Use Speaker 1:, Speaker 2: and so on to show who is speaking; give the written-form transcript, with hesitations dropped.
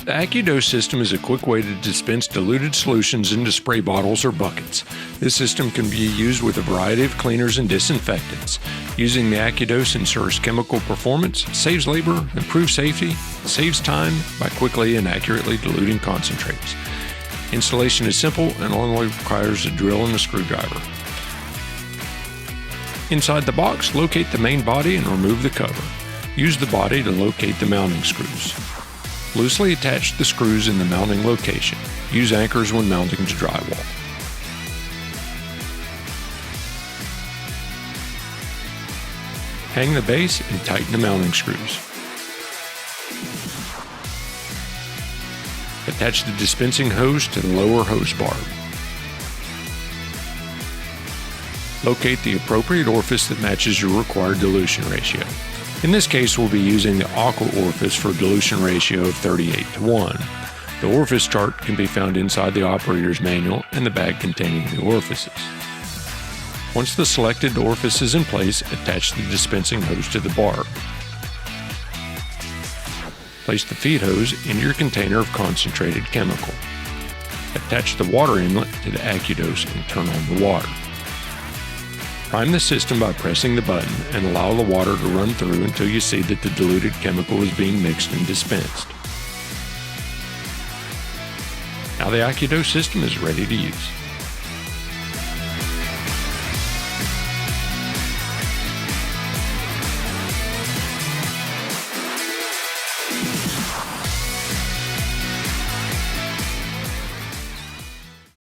Speaker 1: The Accudose system is a quick way to dispense diluted solutions into spray bottles or buckets. This system can be used with a variety of cleaners and disinfectants. Using the Accudose ensures chemical performance, saves labor, improves safety, saves time by quickly and accurately diluting concentrates. Installation is simple and only requires a drill and a screwdriver. Inside the box, locate the main body and remove the cover. Use the body to locate the mounting screws. Loosely attach the screws in the mounting location. Use anchors when mounting to drywall. Hang the base and tighten the mounting screws. Attach the dispensing hose to the lower hose barb. Locate the appropriate orifice that matches your required dilution ratio. In this case, we'll be using the aqua orifice for a dilution ratio of 38:1. The orifice chart can be found inside the operator's manual and the bag containing the orifices. Once the selected orifice is in place, attach the dispensing hose to the barb. Place the feed hose into your container of concentrated chemical. Attach the water inlet to the Accudose and turn on the water. Prime the system by pressing the button and allow the water to run through until you see that the diluted chemical is being mixed and dispensed. Now the Accudose system is ready to use.